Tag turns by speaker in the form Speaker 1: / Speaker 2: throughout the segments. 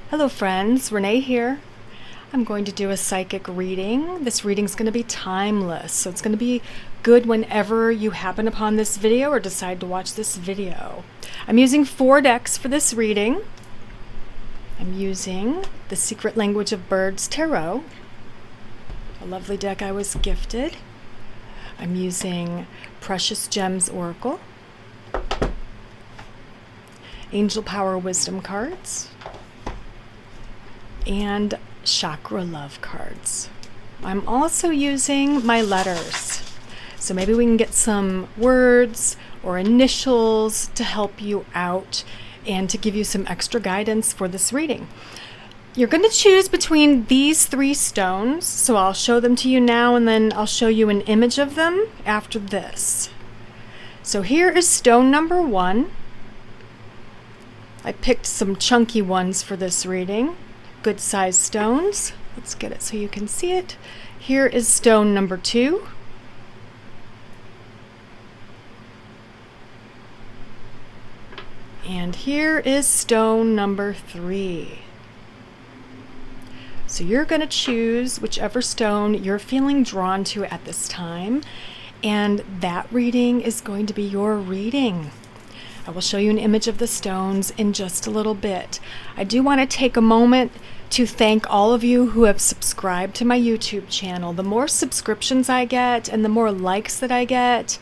Speaker 1: Hello friends, Renee here. I'm going to do a psychic reading. This reading's going to be timeless, so it's going to be good whenever you happen upon this video or decide to watch this video. I'm using 4 decks for this reading. I'm using the Secret Language of Birds Tarot, a lovely deck I was gifted. I'm using Precious Gems Oracle, Angel Power Wisdom cards, and Chakra Love cards. I'm also using my letters, so maybe we can get some words or initials to help you out and to give you some extra guidance for this reading. You're going to choose between these 3 stones, so I'll show them to you now and then I'll show you an image of them after this. So here is stone number 1. I picked some chunky ones for this reading. Good size stones. Let's get it so you can see it. Here is stone number 2. And here is stone number 3. So you're going to choose whichever stone you're feeling drawn to at this time, and that reading is going to be your reading. I will show you an image of the stones in just a little bit. I do want to take a moment to thank all of you who have subscribed to my YouTube channel. The more subscriptions I get and the more likes that I get,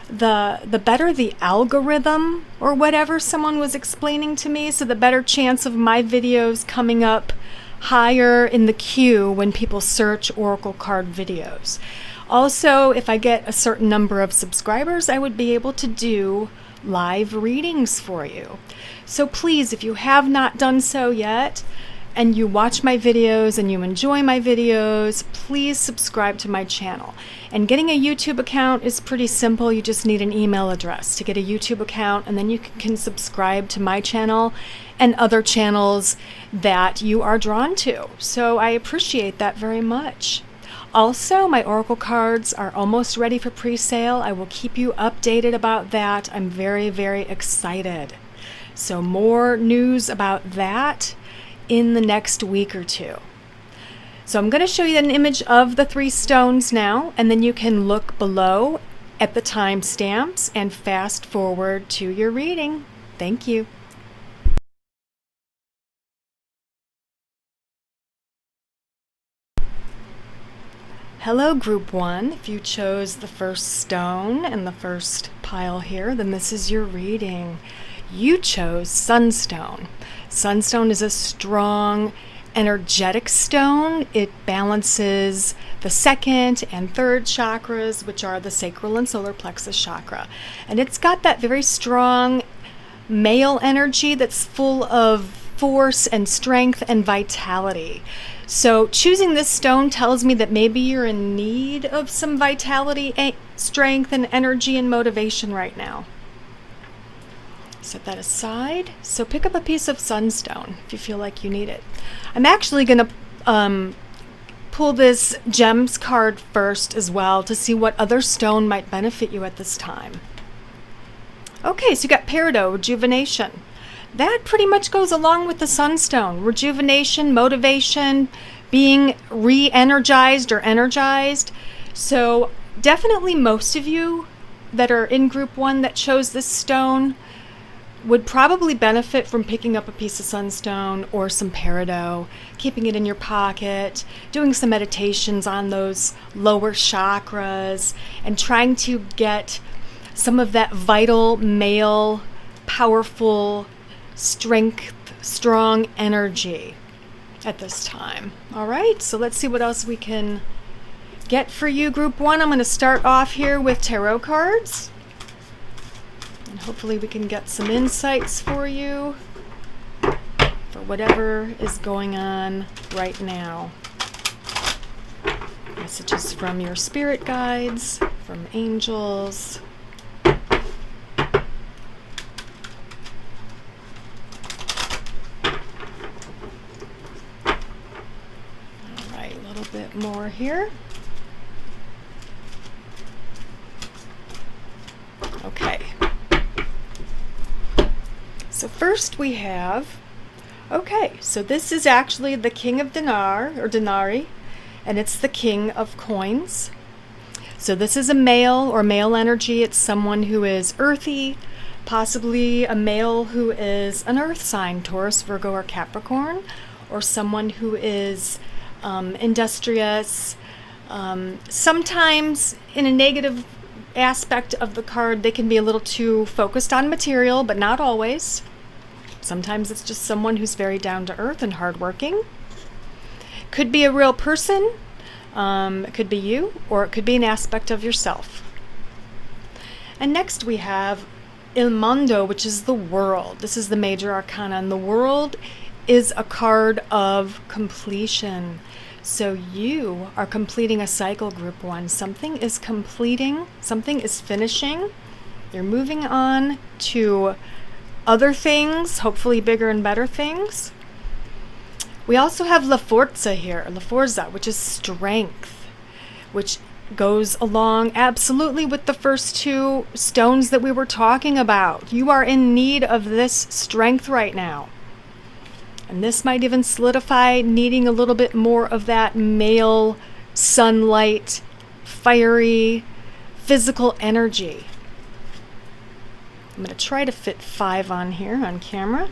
Speaker 1: the better the algorithm or whatever someone was explaining to me, so the better chance of my videos coming up higher in the queue when people search Oracle card videos. Also, if I get a certain number of subscribers, I would be able to do live readings for you. So please, if you have not done so yet, and you watch my videos and you enjoy my videos, please subscribe to my channel. And getting a YouTube account is pretty simple. You just need an email address to get a YouTube account, and then you can subscribe to my channel and other channels that you are drawn to. So I appreciate that very much. Also, my Oracle cards are almost ready for pre-sale. I will keep you updated about that. I'm very, very excited. So more news about that in the next week or 2. So I'm going to show you an image of the 3 stones now, and then you can look below at the timestamps and fast forward to your reading. Thank you. Hello, Group 1. If you chose the first stone in the first pile here, then this is your reading. You chose Sunstone. Sunstone is a strong, energetic stone. It balances the 2nd and 3rd chakras, which are the sacral and solar plexus chakra. And it's got that very strong male energy that's full of force and strength and vitality. So choosing this stone tells me that maybe you're in need of some vitality, strength, and energy and motivation right now. Set that aside. So pick up a piece of sunstone if you feel like you need it. I'm actually going to pull this gems card first as well to see what other stone might benefit you at this time. Okay, so you got Peridot, rejuvenation. That pretty much goes along with the sunstone. Rejuvenation, motivation, being re-energized or energized. So definitely most of you that are in group 1 that chose this stone would probably benefit from picking up a piece of sunstone or some peridot, keeping it in your pocket, doing some meditations on those lower chakras, and trying to get some of that vital, male, powerful, strong energy at this time. All right, so let's see what else we can get for you, Group 1. I'm going to start off here with tarot cards. And hopefully we can get some insights for you for whatever is going on right now. Messages from your spirit guides, from angels. Bit more here. Okay. So first we have Okay, so this is actually the king of dinar or dinari, and it's the king of coins. So this is a male or male energy. It's someone who is earthy, possibly a male who is an earth sign, Taurus, Virgo, or Capricorn, or someone who is industrious. Sometimes in a negative aspect of the card, they can be a little too focused on material, but not always. Sometimes it's just someone who's very down to earth and hardworking. Could be a real person. It could be you, or it could be an aspect of yourself. And next we have Il Mondo, which is the world. This is the major arcana, and the world is a card of completion. So you are completing a cycle, group 1. Something is completing, something is finishing. You're moving on to other things, hopefully bigger and better things. We also have La Forza here, La Forza, which is strength, which goes along absolutely with the first two stones that we were talking about. You are in need of this strength right now. And this might even solidify needing a little bit more of that male sunlight, fiery, physical energy. I'm going to try to fit 5 on here on camera.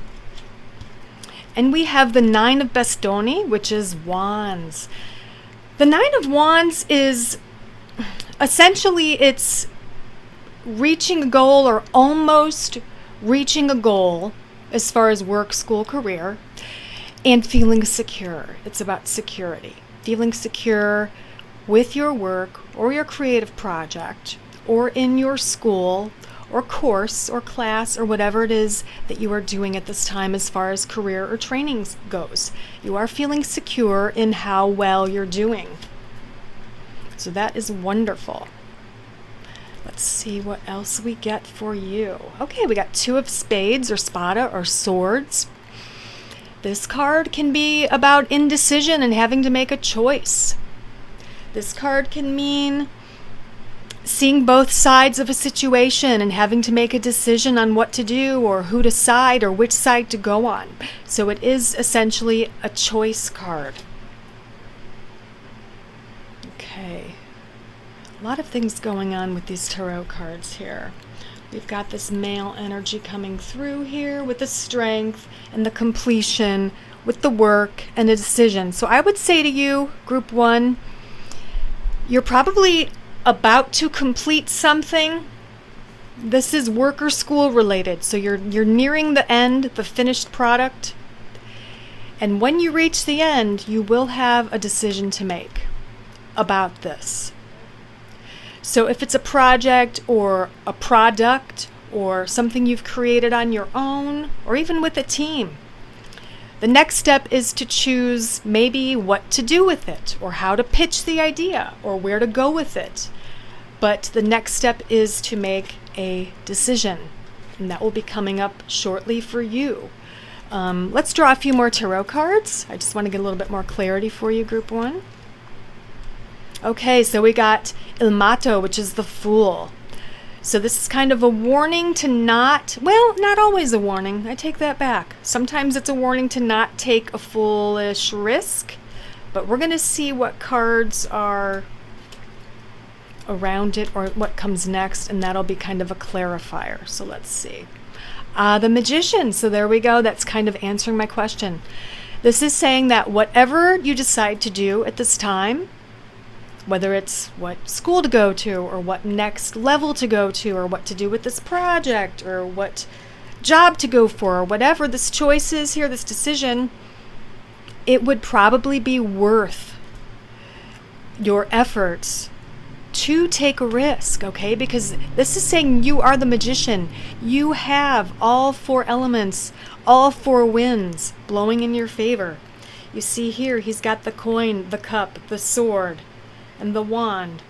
Speaker 1: And we have the 9 of Bastoni, which is wands. The 9 of wands is essentially it's reaching a goal or almost reaching a goal as far as work, school, career, and feeling secure. It's about security. Feeling secure with your work or your creative project or in your school or course or class or whatever it is that you are doing at this time as far as career or training goes. You are feeling secure in how well you're doing. So that is wonderful. Let's see what else we get for you. Okay, we got 2 of spades or spada or swords. This card can be about indecision and having to make a choice. This card can mean seeing both sides of a situation and having to make a decision on what to do or who to side or which side to go on. So it is essentially a choice card. Okay. A lot of things going on with these tarot cards here. We've got this male energy coming through here with the strength and the completion with the work and a decision. So I would say to you, group 1, you're probably about to complete something. This is work or school related. So you're nearing the end, the finished product. And when you reach the end, you will have a decision to make about this. So if it's a project or a product or something you've created on your own or even with a team, the next step is to choose maybe what to do with it or how to pitch the idea or where to go with it. But the next step is to make a decision, and that will be coming up shortly for you. Let's draw a few more tarot cards. I just want to get a little bit more clarity for you, group 1. Okay, so we got Il Matto, which is the Fool. So this is kind of a warning to not always a warning. I take that back. Sometimes it's a warning to not take a foolish risk, but we're going to see what cards are around it or what comes next, and that'll be kind of a clarifier. So let's see. The Magician. So there we go. That's kind of answering my question. This is saying that whatever you decide to do at this time, whether it's what school to go to or what next level to go to or what to do with this project or what job to go for or whatever this choice is here, this decision, it would probably be worth your efforts to take a risk, okay? Because this is saying you are the magician. You have all 4 elements, all 4 winds blowing in your favor. You see here, he's got the coin, the cup, the sword, and the wand.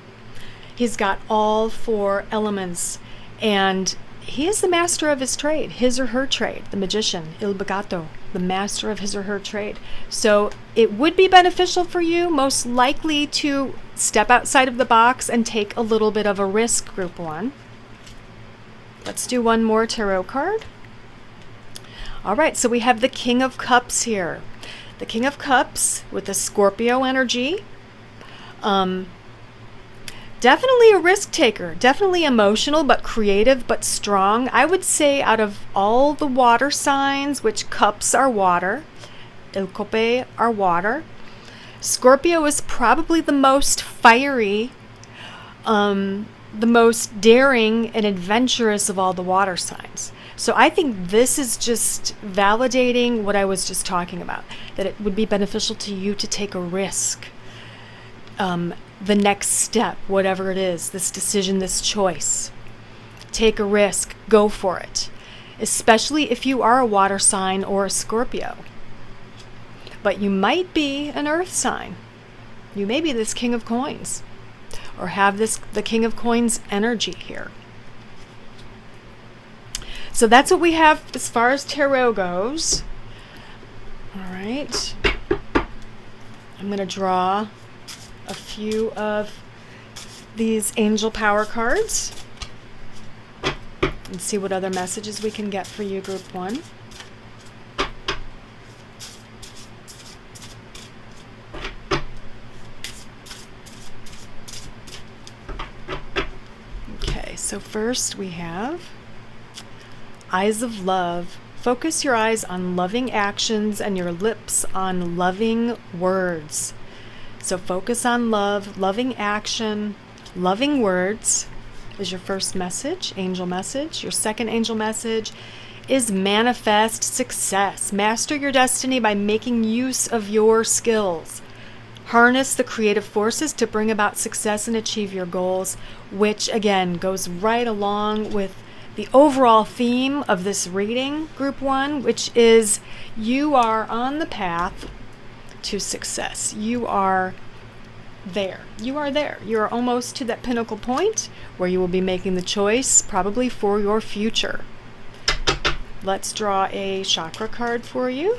Speaker 1: He's got all 4 elements, and he is the master of his trade, his or her trade, the magician, il begato, the master of his or her trade. So it would be beneficial for you, most likely, to step outside of the box and take a little bit of a risk, group 1. Let's do one more tarot card. All right, so we have the King of Cups here. The King of Cups with the Scorpio energy. Definitely a risk taker, definitely emotional, but creative, but strong. I would say out of all the water signs, which cups are water, el cope are water, Scorpio is probably the most fiery, the most daring and adventurous of all the water signs. So I think this is just validating what I was just talking about, that it would be beneficial to you to take a risk. The next step, whatever it is, this decision, this choice. Take a risk, go for it. Especially if you are a water sign or a Scorpio. But you might be an earth sign. You may be this King of Coins, or have the King of Coins energy here. So that's what we have as far as tarot goes. All right. I'm going to draw a few of these angel power cards and see what other messages we can get for you, group 1. Okay, so first we have Eyes of Love. Focus your eyes on loving actions and your lips on loving words. So focus on love, loving action, loving words is your first message, angel message. Your second angel message is manifest success. Master your destiny by making use of your skills. Harness the creative forces to bring about success and achieve your goals, which again goes right along with the overall theme of this reading, group 1, which is you are on the path to success. You are there. You are there. You are almost to that pinnacle point where you will be making the choice probably for your future. Let's draw a chakra card for you.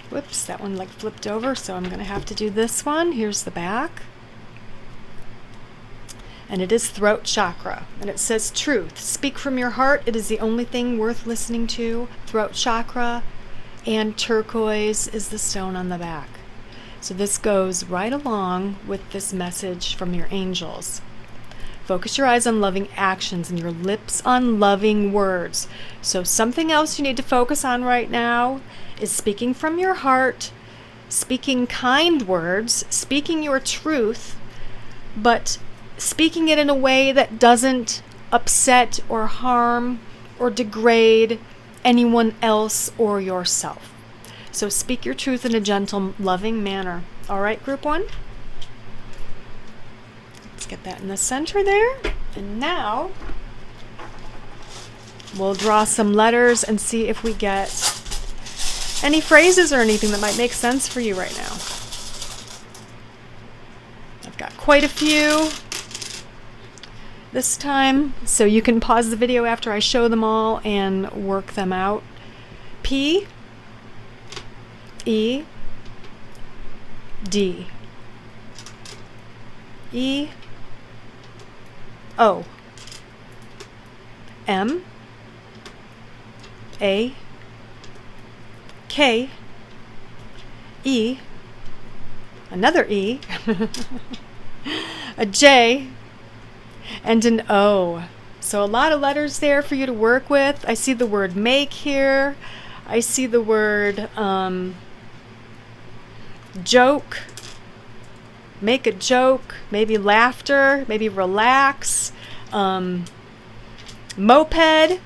Speaker 1: Whoops, that one like flipped over, so I'm going to have to do this one. Here's the back. And it is throat chakra. And it says truth. Speak from your heart. It is the only thing worth listening to. Throat chakra. And turquoise is the stone on the back. So this goes right along with this message from your angels. Focus your eyes on loving actions and your lips on loving words. So something else you need to focus on right now is speaking from your heart, speaking kind words, speaking your truth, but speaking it in a way that doesn't upset or harm or degrade anyone else or yourself. So speak your truth in a gentle, loving manner. All right, group 1? Let's get that in the center there. And now we'll draw some letters and see if we get any phrases or anything that might make sense for you right now. I've got quite a few this time, so you can pause the video after I show them all and work them out. P, E, D, E, O, M, A, K, E, another E, a J, and an O. So a lot of letters there for you to work with. I see the word make here. I see the word joke, make a joke, maybe laughter, maybe relax. Moped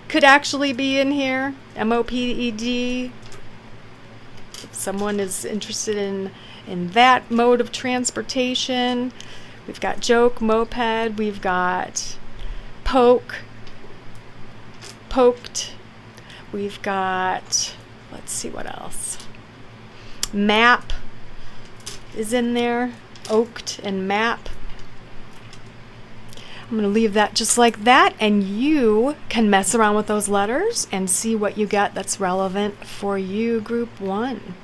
Speaker 1: could actually be in here, M-O-P-E-D. If someone is interested in that mode of transportation. We've got joke, moped, we've got poke, poked, we've got, let's see what else. Map is in there, oaked and map. I'm going to leave that just like that, and you can mess around with those letters and see what you get that's relevant for you, group 1.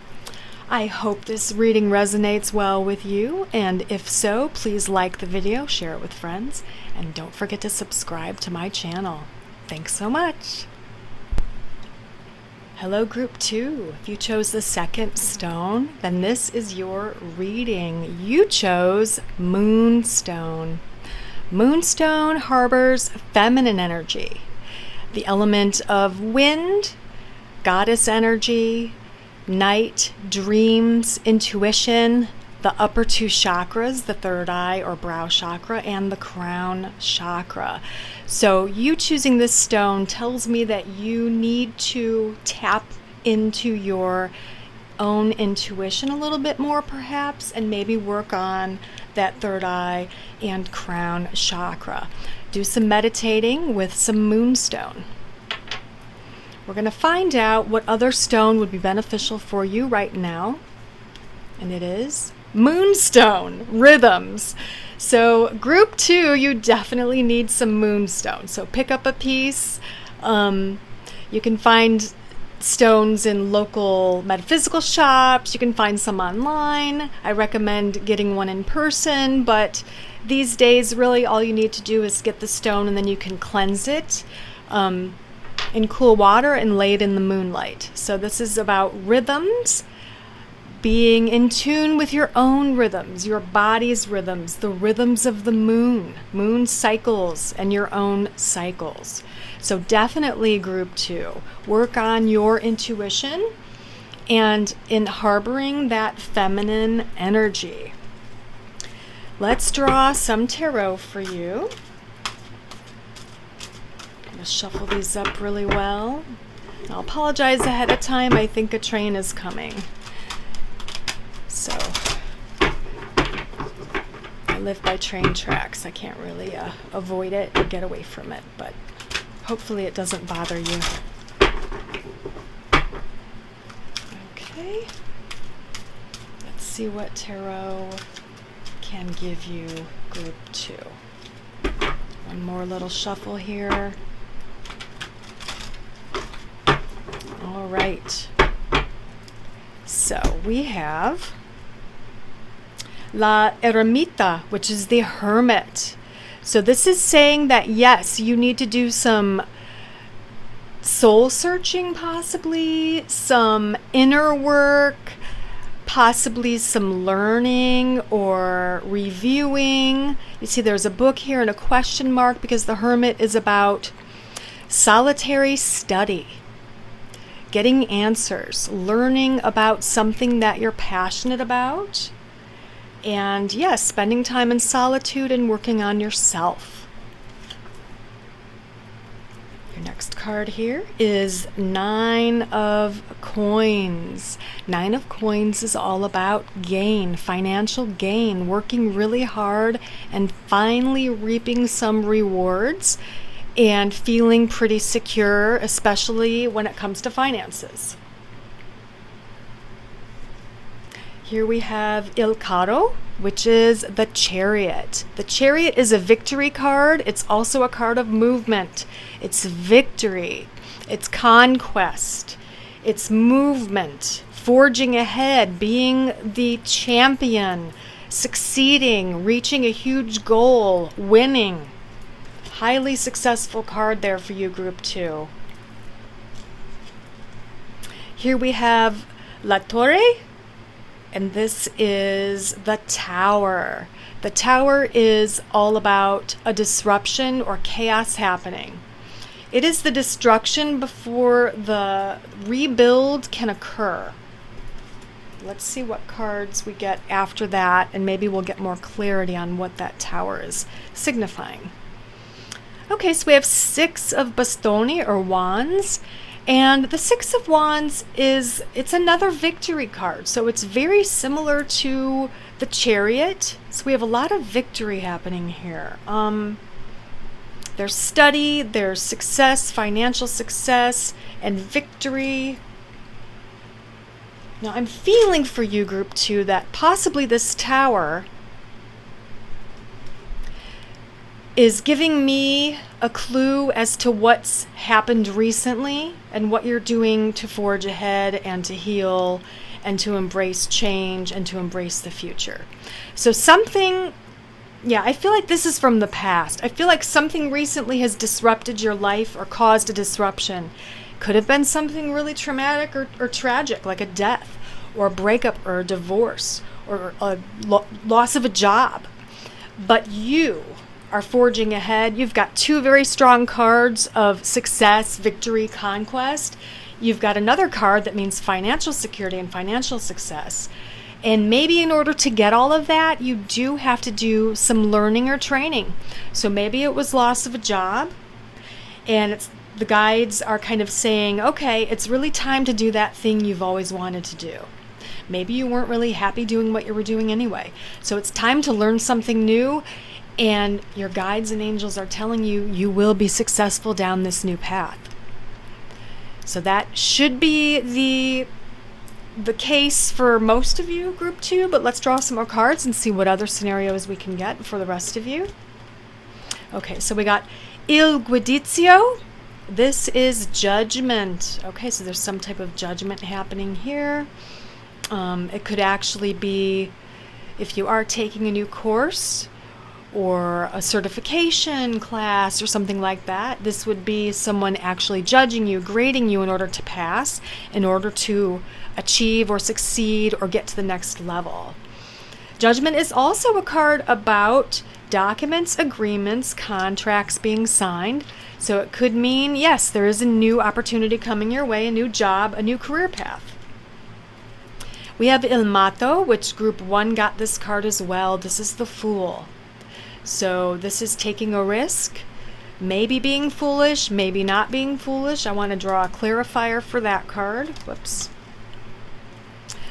Speaker 1: I hope this reading resonates well with you, and if so, please like the video, share it with friends, and don't forget to subscribe to my channel. Thanks so much. Hello, Group 2. If you chose the second stone, then this is your reading. You chose Moonstone. Moonstone harbors feminine energy, the element of wind, goddess energy, night, dreams, intuition, the upper two chakras, the third eye or brow chakra, and the crown chakra. So you choosing this stone tells me that you need to tap into your own intuition a little bit more perhaps, and maybe work on that third eye and crown chakra. Do some meditating with some moonstone. We're going to find out what other stone would be beneficial for you right now, and it is Moonstone, rhythms. So Group 2, you definitely need some Moonstone. So pick up a piece. You can find stones in local metaphysical shops. You can find some online. I recommend getting one in person, but these days really all you need to do is get the stone and then you can cleanse it in cool water and lay it in the moonlight. So this is about rhythms, being in tune with your own rhythms, your body's rhythms, the rhythms of the moon cycles, and your own cycles. So definitely Group 2, work on your intuition and in harboring that feminine energy. Let's draw some tarot for you. I'm going to shuffle these up really well. I'll apologize ahead of time. I think a train is coming. So I live by train tracks. I can't really avoid it or get away from it, but hopefully it doesn't bother you. Okay. Let's see what tarot can give you, Group 2. One more little shuffle here. All right. So we have La Eremita, which is the Hermit. So this is saying that yes, you need to do some soul searching, possibly some inner work, possibly some learning or reviewing. You see there's a book here and a question mark because the Hermit is about solitary study, getting answers, learning about something that you're passionate about, and yes, spending time in solitude and working on yourself. Your next card here is 9 of Coins. 9 of Coins is all about gain, financial gain, working really hard and finally reaping some rewards and feeling pretty secure, especially when it comes to finances. Here we have Il Carro, which is the Chariot. The Chariot is a victory card. It's also a card of movement. It's victory. It's conquest. It's movement, forging ahead, being the champion, succeeding, reaching a huge goal, winning. Highly successful card there for you, Group 2. Here we have La Torre, and this is the Tower. The Tower is all about a disruption or chaos happening. It is the destruction before the rebuild can occur. Let's see what cards we get after that, and maybe we'll get more clarity on what that Tower is signifying. Okay, so we have 6 of Bastoni or Wands, and the 6 of Wands it's another victory card, so it's very similar to the Chariot. So we have a lot of victory happening here. There's study, there's success, financial success, and victory. Now I'm feeling for you, Group 2, that possibly this Tower is giving me a clue as to what's happened recently and what you're doing to forge ahead and to heal and to embrace change and to embrace the future. So something, I feel like this is from the past. I feel like something recently has disrupted your life or caused a disruption. Could have been something really traumatic or tragic, like a death or a breakup or a divorce or a loss of a job. But you are forging ahead. You've got two very strong cards of success, victory, conquest. You've got another card that means financial security and financial success. And maybe in order to get all of that, you do have to do some learning or training. So maybe it was loss of a job, and the guides are kind of saying, okay, it's really time to do that thing you've always wanted to do. Maybe you weren't really happy doing what you were doing anyway. So it's time to learn something new. And your guides and angels are telling you, you will be successful down this new path. So that should be the case for most of you, group 2, but let's draw some more cards and see what other scenarios we can get for the rest of you. Okay, so we got Il Giudizio. This is judgment. Okay, so there's some type of judgment happening here. It could actually be if you are taking a new course or a certification class or something like that. This would be someone actually judging you, grading you in order to pass, in order to achieve or succeed or get to the next level. Judgment is also a card about documents, agreements, contracts being signed. So it could mean, yes, there is a new opportunity coming your way, a new job, a new career path. We have Il Matto, which group 1 got this card as well. This is the Fool. So this is taking a risk, maybe being foolish, maybe not being foolish. I want to draw a clarifier for that card. Whoops.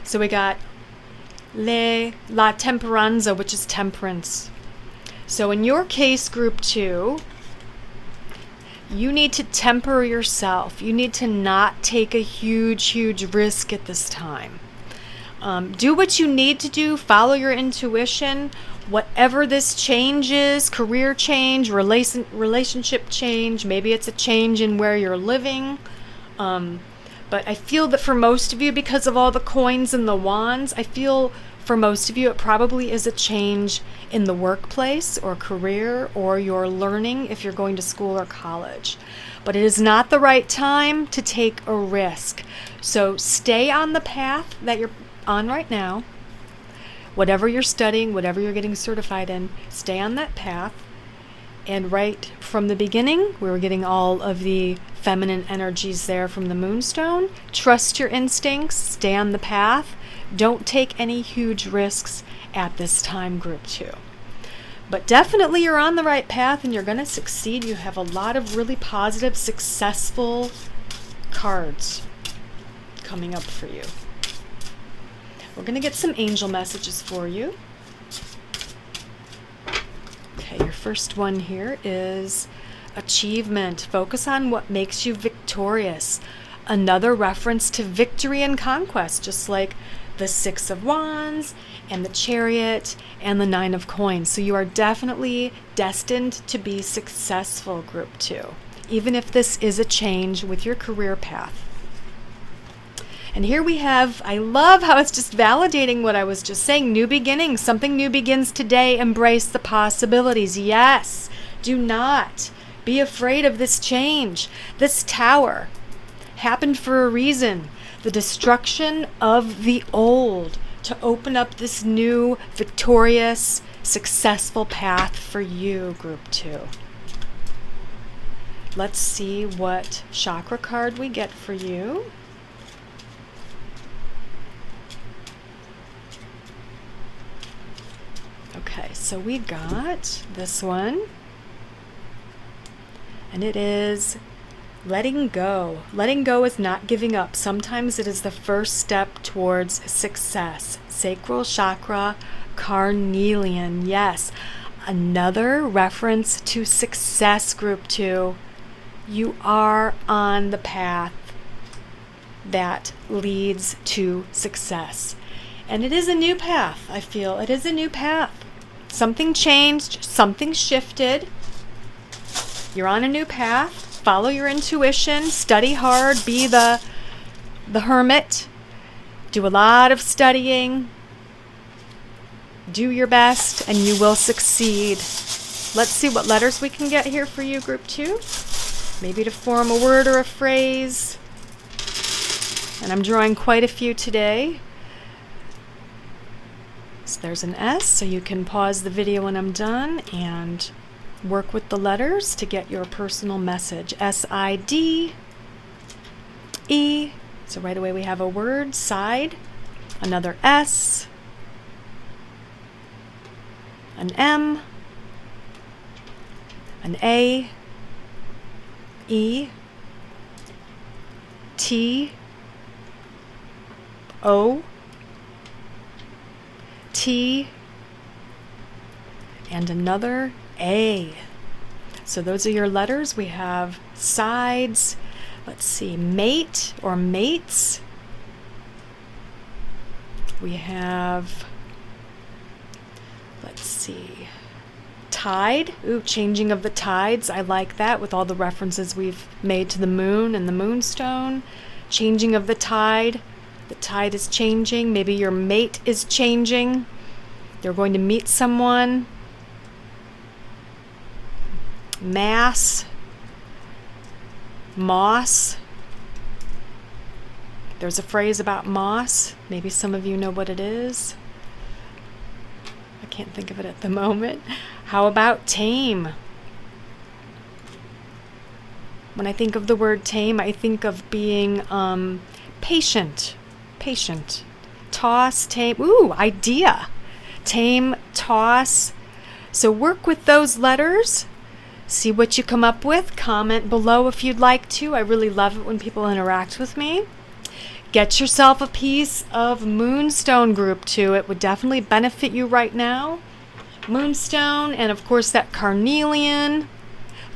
Speaker 1: So we got La Temperanza, which is temperance. So in your case, group 2, you need to temper yourself. You need to not take a huge risk at this time. Do what you need to do. Follow your intuition. Whatever this change is, career change, relationship change, maybe it's a change in where you're living. But I feel that for most of you, because of all the coins and the wands, I feel for most of you it probably is a change in the workplace or career or your learning if you're going to school or college. But it is not the right time to take a risk. So stay on the path that you're on right now. Whatever you're studying, whatever you're getting certified in, stay on that path. And right from the beginning, we were getting all of the feminine energies there from the Moonstone. Trust your instincts, stay on the path. Don't take any huge risks at this time, group 2. But definitely you're on the right path and you're going to succeed. You have a lot of really positive, successful cards coming up for you. We're going to get some angel messages for you. Okay, your first one here is achievement. Focus on what makes you victorious. Another reference to victory and conquest, just like the 6 of Wands and the Chariot and the 9 of Coins. So you are definitely destined to be successful, group 2, even if this is a change with your career path. And here we have, I love how it's just validating what I was just saying. New beginnings. Something new begins today. Embrace the possibilities. Yes. Do not be afraid of this change. This tower happened for a reason. The destruction of the old to open up this new, victorious, successful path for you, group 2. Let's see what chakra card we get for you. Okay, so we got this one, and it is letting go. Letting go is not giving up. Sometimes it is the first step towards success. Sacral chakra, carnelian. Yes, another reference to success, group 2. You are on the path that leads to success. And it is a new path, I feel. It is a new path. Something changed, something shifted. You're on a new path. Follow your intuition. Study hard. Be the hermit. Do a lot of studying. Do your best, and you will succeed. Let's see what letters we can get here for you, Group 2. Maybe to form a word or a phrase. And I'm drawing quite a few today. So there's an S, so you can pause the video when I'm done and work with the letters to get your personal message. S-I-D-E. So right away we have a word, side. Another S. An M. An A. E. T. O. T. And another A. So those are your letters. We have sides. Let's see, mate or mates. We have, let's see, tide. Ooh, changing of the tides. I like that with all the references we've made to the moon and the moonstone. Changing of the tide. The tide is changing. Maybe your mate is changing. You're going to meet someone. Mass. Moss. There's a phrase about moss. Maybe some of you know what it is. I can't think of it at the moment. How about tame? When I think of the word tame, I think of being patient. Patient. Toss, tame. Ooh, idea. Tame, toss. So work with those letters. See what you come up with. Comment below if you'd like to. I really love it when people interact with me. Get yourself a piece of Moonstone Group 2. It would definitely benefit you right now. Moonstone, and of course that carnelian.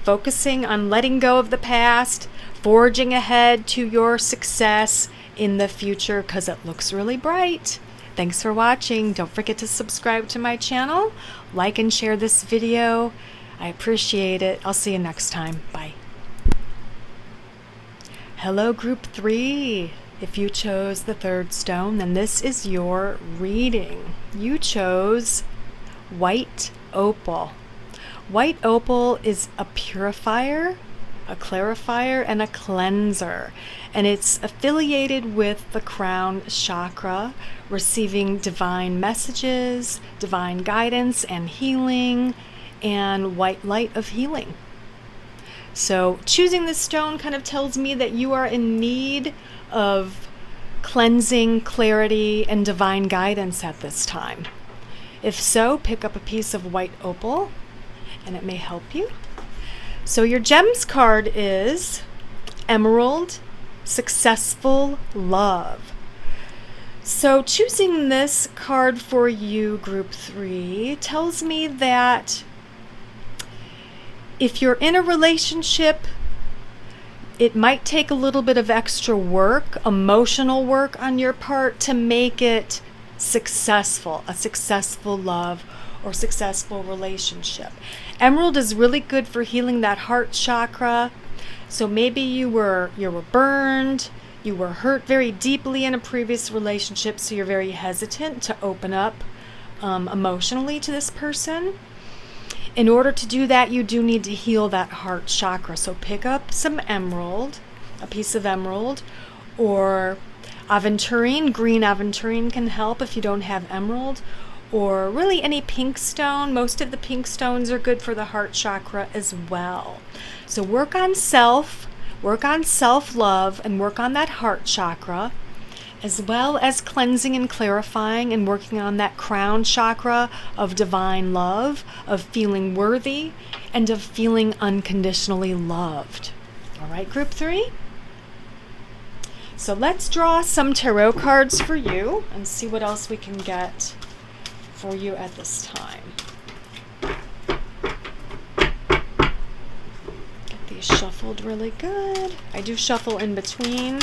Speaker 1: Focusing on letting go of the past. Forging ahead to your success in the future because it looks really bright. Thanks for watching. Don't forget to subscribe to my channel. Like and share this video. I appreciate it. I'll see you next time. Bye. Hello, Group 3. If you chose the third stone, then this is your reading. You chose white opal. White opal is a purifier, a clarifier, and a cleanser. And it's affiliated with the crown chakra, receiving divine messages, divine guidance, and healing, and white light of healing. So choosing this stone kind of tells me that you are in need of cleansing, clarity, and divine guidance at this time. If so, pick up a piece of white opal and it may help you. So your gems card is Emerald, Successful Love. So choosing this card for you, Group 3, tells me that if you're in a relationship, it might take a little bit of extra work, emotional work on your part to make it successful, a successful love or successful relationship. Emerald is really good for healing that heart chakra. So maybe you were burned, you were hurt very deeply in a previous relationship, so you're very hesitant to open up emotionally to this person. In order to do that, you do need to heal that heart chakra. So pick up some emerald, a piece of emerald, or aventurine. Green aventurine can help if you don't have emerald, or really any pink stone. Most of the pink stones are good for the heart chakra as well. So work on self-love, and work on that heart chakra, as well as cleansing and clarifying and working on that crown chakra of divine love, of feeling worthy, and of feeling unconditionally loved. All right, Group 3? So let's draw some tarot cards for you and see what else we can get for you at this time. Get these shuffled really good. I do shuffle in between.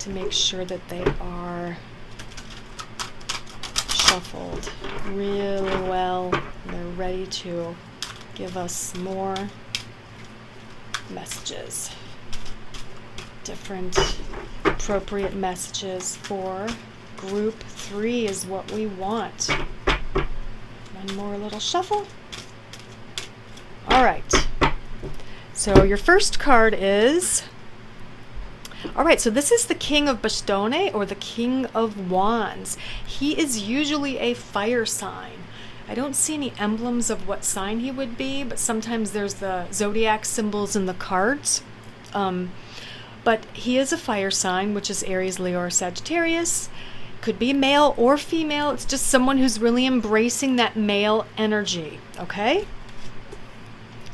Speaker 1: To make sure that they are shuffled really well They're ready to give us more messages. Different appropriate messages for group 3 is what we want. One more little shuffle. All right. So your first card is... All right, so this is the King of Bastone, or the King of Wands. He is usually a fire sign. I don't see any emblems of what sign he would be, but sometimes there's the zodiac symbols in the cards. But he is a fire sign, which is Aries, Leo, or Sagittarius. Could be male or female. It's just someone who's really embracing that male energy, okay?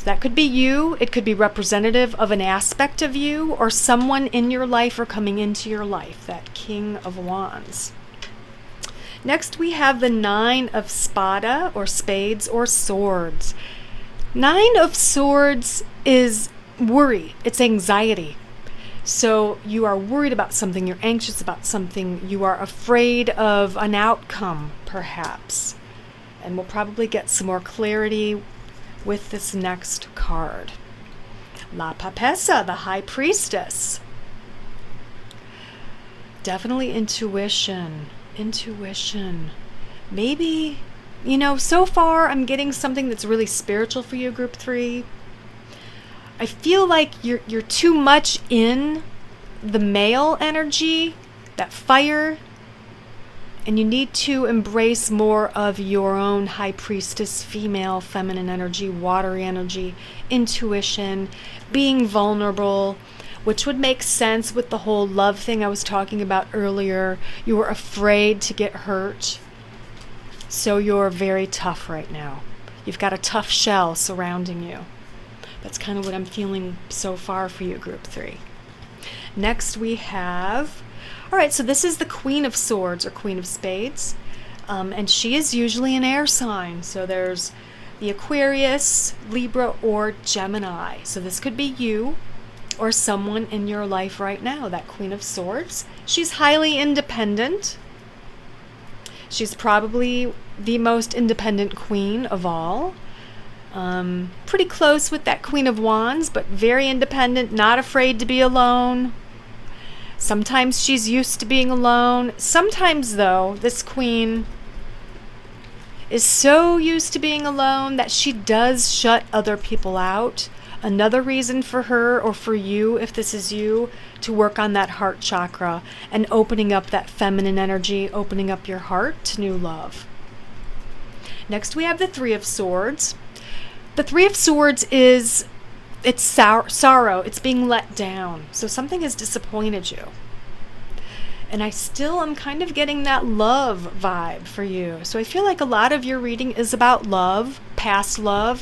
Speaker 1: That could be you. It could be representative of an aspect of you or someone in your life or coming into your life, that King of Wands. Next, we have the 9 of Spada, or spades, or swords. 9 of Swords is worry. It's anxiety. So you are worried about something. You're anxious about something. You are afraid of an outcome, perhaps. And we'll probably get some more clarity with this next card. La Papessa, the High Priestess. Definitely intuition. Intuition. Maybe, you know, so far I'm getting something that's really spiritual for you, group 3. I feel like you're too much in the male energy, that fire, and you need to embrace more of your own High Priestess, female, feminine energy, watery energy, intuition, being vulnerable, which would make sense with the whole love thing I was talking about earlier. You were afraid to get hurt, so you're very tough right now. You've got a tough shell surrounding you. That's kind of what I'm feeling so far for you, group 3. Next we have... All right, so this is the Queen of Swords, or Queen of Spades, and she is usually an air sign. So there's the Aquarius, Libra, or Gemini. So this could be you or someone in your life right now, that Queen of Swords. She's highly independent. She's probably the most independent queen of all. Pretty close with that Queen of Wands, but very independent, not afraid to be alone. Sometimes she's used to being alone. Sometimes, though, this queen is so used to being alone that she does shut other people out. Another reason for her, or for you, if this is you, to work on that heart chakra and opening up that feminine energy, opening up your heart to new love. Next, we have the 3 of Swords. The 3 of Swords is... it's sorrow. It's being let down. So something has disappointed you. And I still am kind of getting that love vibe for you. So I feel like a lot of your reading is about love,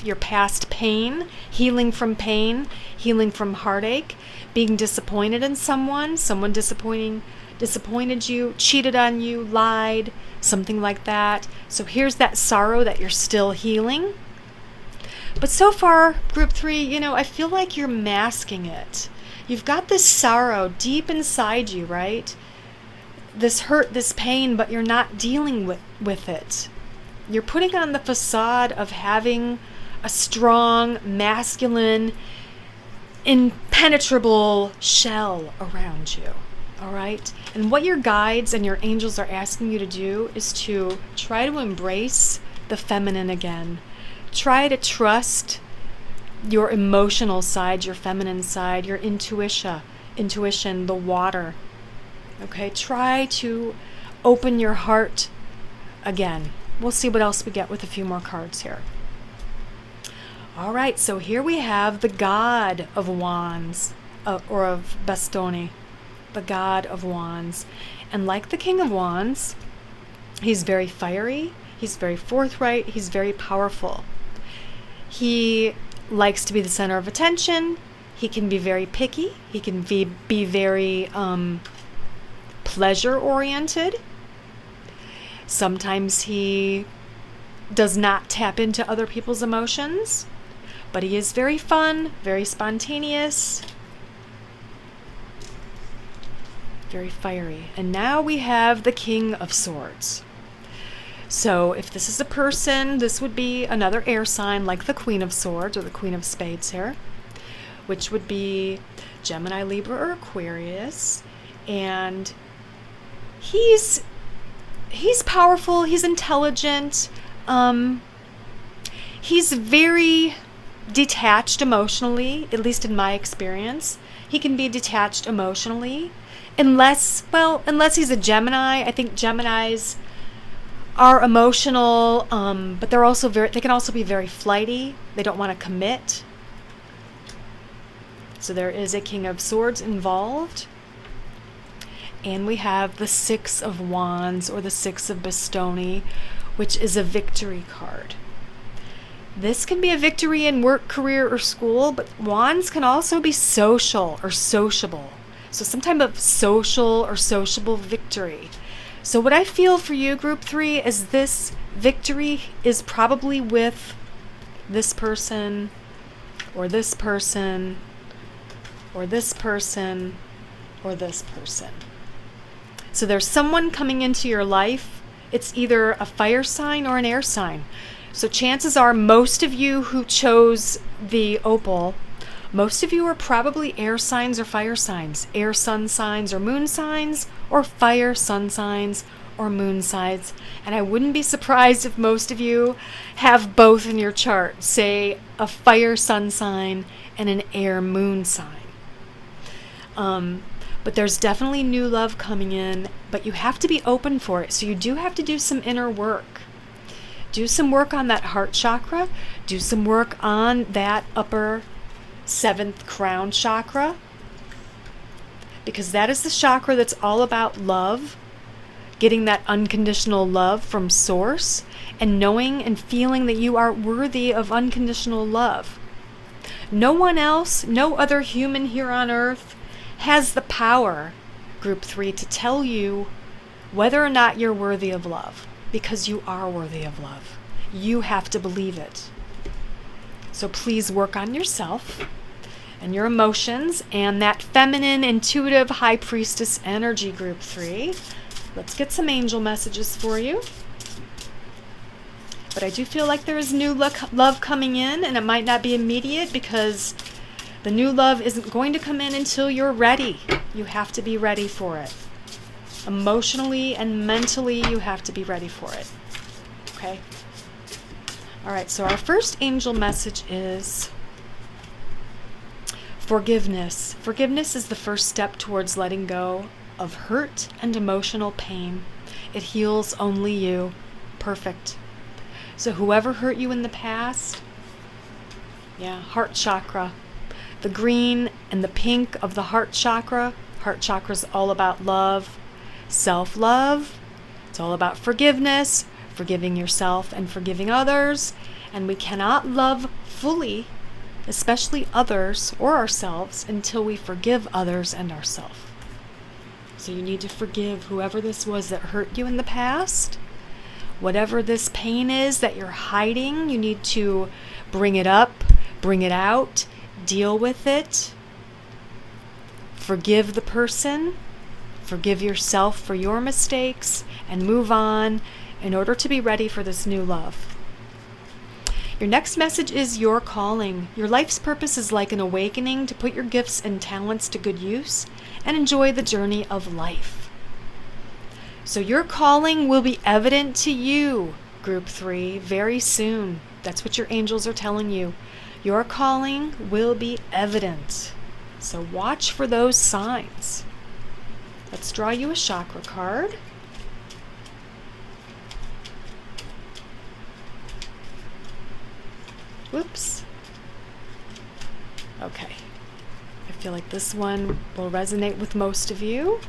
Speaker 1: your past pain, healing from pain, healing from heartache, being disappointed in someone disappointed you, cheated on you, lied, something like that. So here's that sorrow that you're still healing. But so far, group 3, you know, I feel like you're masking it. You've got this sorrow deep inside you, right? This hurt, this pain, but you're not dealing with it. You're putting on the facade of having a strong, masculine, impenetrable shell around you, all right? And what your guides and your angels are asking you to do is to try to embrace the feminine again. Try to trust your emotional side, your feminine side, your intuition, the water. Okay, try to open your heart again. We'll see what else we get with a few more cards here. All right, so here we have the God of Wands, or of Bastone, the God of Wands. And like the King of Wands, he's very fiery, he's very forthright, he's very powerful. He likes to be the center of attention. He can be very picky. He can be very pleasure-oriented. Sometimes he does not tap into other people's emotions, but he is very fun, very spontaneous, very fiery. And now we have the King of Swords. So if this is a person, this would be another air sign like the Queen of Swords or the Queen of Spades here, which would be Gemini, Libra, or Aquarius. And he's powerful, he's intelligent, he's very detached emotionally, at least in my experience. He can be detached emotionally unless he's a Gemini. I think Geminis are emotional, but they can also be very flighty. They don't want to commit. So there is a King of Swords involved. And we have the Six of Wands, or the Six of Bastoni, which is a victory card. This can be a victory in work, career, or school, but Wands can also be social or sociable. So some type of social or sociable victory. So what I feel for you, Group 3, is this victory is probably with this person, or this person, or this person, or this person. So there's someone coming into your life. It's either a fire sign or an air sign. So chances are most of you who chose the opal, most of you are probably air signs or fire signs, air sun signs or moon signs, or fire sun signs or moon signs. And I wouldn't be surprised if most of you have both in your chart, say a fire sun sign and an air moon sign. But there's definitely new love coming in, but you have to be open for it. So you do have to do some inner work. Do some work on that heart chakra. Do some work on that upper 7th crown chakra, because that is the chakra that's all about love, getting that unconditional love from source, and knowing and feeling that you are worthy of unconditional love. No one else, no other human here on earth has the power, Group 3, to tell you whether or not you're worthy of love, because you are worthy of love. You have to believe it. So please work on yourself and your emotions and that feminine, intuitive, high priestess energy, Group 3. Let's get some angel messages for you. But I do feel like there is new love coming in, and it might not be immediate because the new love isn't going to come in until you're ready. You have to be ready for it. Emotionally and mentally, you have to be ready for it. Okay? All right, so our first angel message is forgiveness. Forgiveness is the first step towards letting go of hurt and emotional pain. It heals only you. Perfect. So whoever hurt you in the past, heart chakra. The green and the pink of the heart chakra. Heart chakra is all about love, self-love. It's all about forgiveness, forgiving yourself and forgiving others. And we cannot love fully, especially others or ourselves, until we forgive others and ourselves. So you need to forgive whoever this was that hurt you in the past. Whatever this pain is that you're hiding, you need to bring it up, bring it out, deal with it. Forgive the person, forgive yourself for your mistakes, and move on in order to be ready for this new love. Your next message is your calling. Your life's purpose is like an awakening to put your gifts and talents to good use and enjoy the journey of life. So your calling will be evident to you, Group 3, very soon. That's what your angels are telling you. Your calling will be evident. So watch for those signs. Let's draw you a chakra card. Whoops. Okay. I feel like this one will resonate with most of you.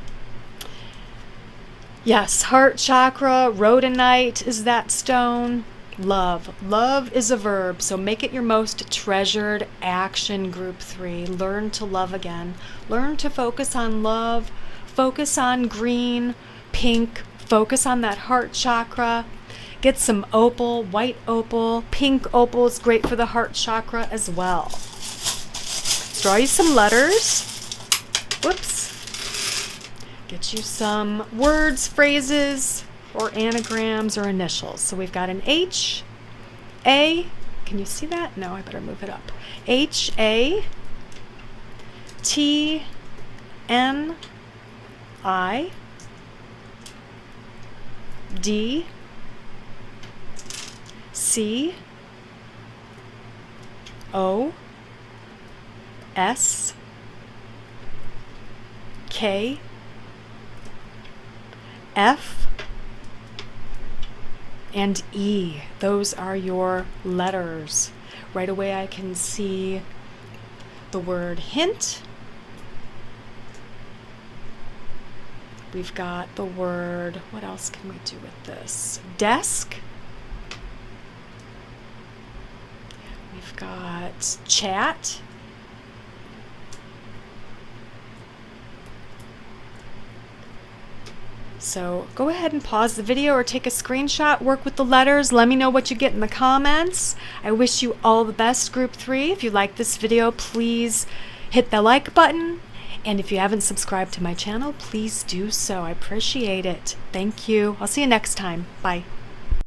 Speaker 1: Yes, heart chakra, rhodonite is that stone. Love. Love is a verb, so make it your most treasured action, Group 3. Learn to love again. Learn to focus on love. Focus on green, pink. Focus on that heart chakra. Get some opal, white opal. Pink opal is great for the heart chakra as well. Let's draw you some letters. Whoops. Get you some words, phrases, or anagrams or initials. So we've got an H, A, can you see that? No, I better move it up. H, A, T, N, I, D, C, O, S, K, F, and E. Those are your letters. Right away I can see the word hint. We've got the word, what else can we do with this? Desk. We've got chat. So go ahead and pause the video or take a screenshot, work with the letters, let me know what you get in the comments. I wish you all the best, Group 3. If you like this video, please hit the like button. And if you haven't subscribed to my channel, please do so. I appreciate it. Thank you. I'll see you next time. Bye.